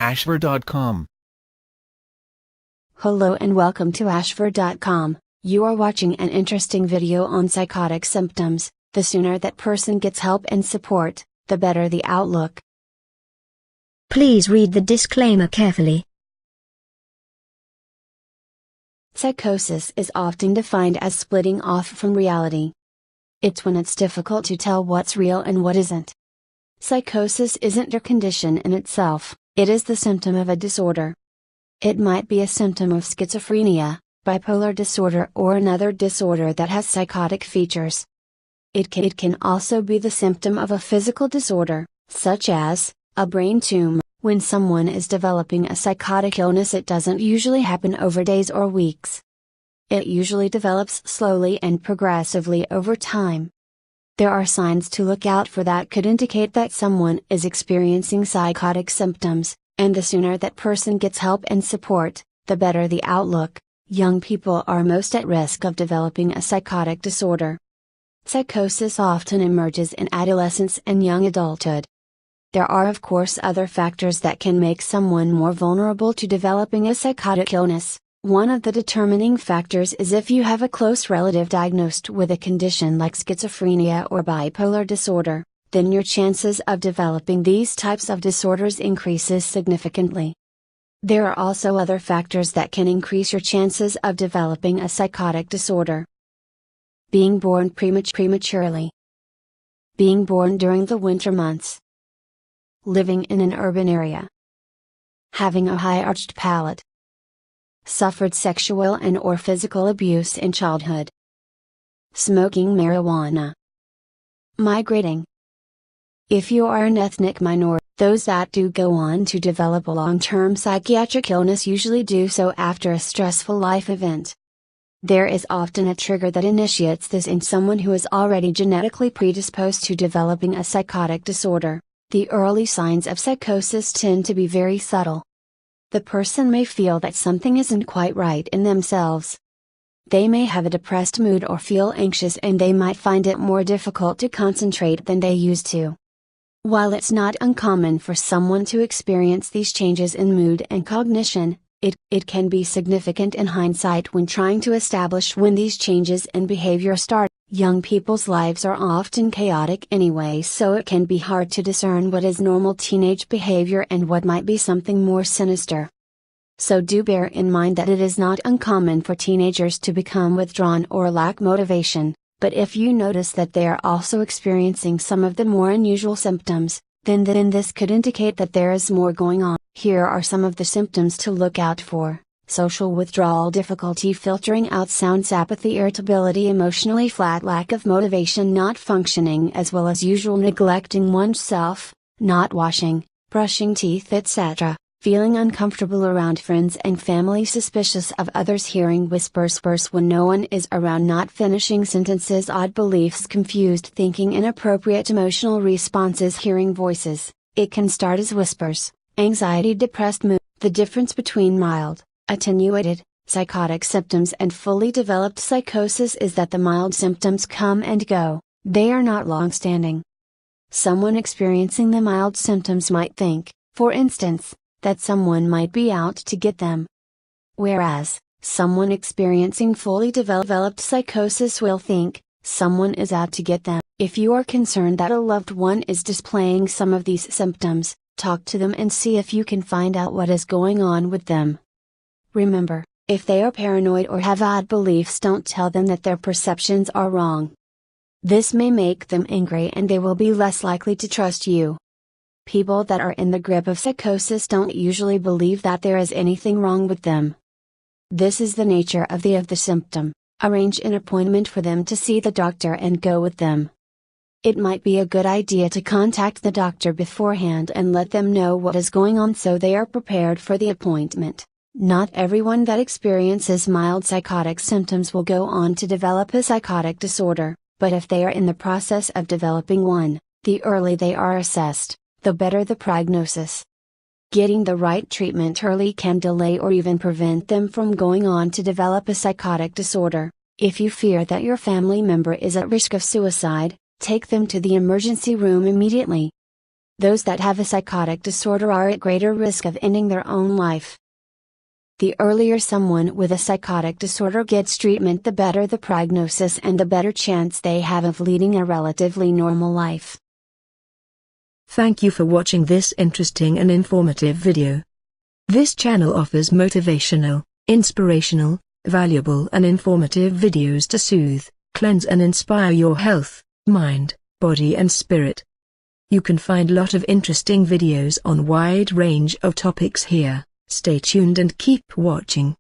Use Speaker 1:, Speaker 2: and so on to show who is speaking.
Speaker 1: Ashford.com.
Speaker 2: Hello and welcome to Ashford.com. You are watching an interesting video on psychotic symptoms. The sooner that person gets help and support, the better the outlook.
Speaker 3: Please read the disclaimer carefully.
Speaker 2: Psychosis is often defined as splitting off from reality. It's when it's difficult to tell what's real and what isn't. Psychosis isn't a condition in itself, it is the symptom of a disorder. It might be a symptom of schizophrenia, bipolar disorder, or another disorder that has psychotic features. It can also be the symptom of a physical disorder, such as a brain tumor. When someone is developing a psychotic illness, it doesn't usually happen over days or weeks. It usually develops slowly and progressively over time. There are signs to look out for that could indicate that someone is experiencing psychotic symptoms, and the sooner that person gets help and support, the better the outlook. Young people are most at risk of developing a psychotic disorder. Psychosis often emerges in adolescence and young adulthood. There are of course other factors that can make someone more vulnerable to developing a psychotic illness. One of the determining factors is if you have a close relative diagnosed with a condition like schizophrenia or bipolar disorder, then your chances of developing these types of disorders increases significantly. There are also other factors that can increase your chances of developing a psychotic disorder. Being born prematurely. Being born during the winter months. Living in an urban area. Having a high arched palate. Suffered sexual and/or physical abuse in childhood. Smoking marijuana. Migrating. If you are an ethnic minority, those that do go on to develop a long-term psychiatric illness usually do so after a stressful life event. There is often a trigger that initiates this in someone who is already genetically predisposed to developing a psychotic disorder. The early signs of psychosis tend to be very subtle. The person may feel that something isn't quite right in themselves. They may have a depressed mood or feel anxious, and they might find it more difficult to concentrate than they used to. While it's not uncommon for someone to experience these changes in mood and cognition, it can be significant in hindsight when trying to establish when these changes in behavior start. Young people's lives are often chaotic anyway, so it can be hard to discern what is normal teenage behavior and what might be something more sinister. So do bear in mind that it is not uncommon for teenagers to become withdrawn or lack motivation, but if you notice that they are also experiencing some of the more unusual symptoms, then this could indicate that there is more going on. Here are some of the symptoms to look out for: social withdrawal, difficulty filtering out sounds, apathy, irritability, emotionally flat, lack of motivation, not functioning as well as usual, neglecting oneself, not washing, brushing teeth, etc., feeling uncomfortable around friends and family, suspicious of others, hearing whispers when no one is around, not finishing sentences, odd beliefs, confused thinking, inappropriate emotional responses, hearing voices. It can start as whispers, anxiety, depressed mood. The difference between mild, attenuated, psychotic symptoms and fully developed psychosis is that the mild symptoms come and go, they are not long-standing. Someone experiencing the mild symptoms might think, for instance, that someone might be out to get them. Whereas, someone experiencing fully developed psychosis will think, someone is out to get them. If you are concerned that a loved one is displaying some of these symptoms, talk to them and see if you can find out what is going on with them. Remember, if they are paranoid or have odd beliefs, don't tell them that their perceptions are wrong. This may make them angry and they will be less likely to trust you. People that are in the grip of psychosis don't usually believe that there is anything wrong with them. This is the nature of the symptom. Arrange an appointment for them to see the doctor and go with them. It might be a good idea to contact the doctor beforehand and let them know what is going on so they are prepared for the appointment. Not everyone that experiences mild psychotic symptoms will go on to develop a psychotic disorder, but if they are in the process of developing one, the earlier they are assessed, the better the prognosis. Getting the right treatment early can delay or even prevent them from going on to develop a psychotic disorder. If you fear that your family member is at risk of suicide, take them to the emergency room immediately. those that have a psychotic disorder are at greater risk of ending their own life. The earlier someone with a psychotic disorder gets treatment, the better the prognosis and the better chance they have of leading a relatively normal life.
Speaker 1: Thank you for watching this interesting and informative video. This channel offers motivational, inspirational, valuable and informative videos to soothe, cleanse and inspire your health, mind, body and spirit. You can find lot of interesting videos on wide range of topics here. Stay tuned and keep watching.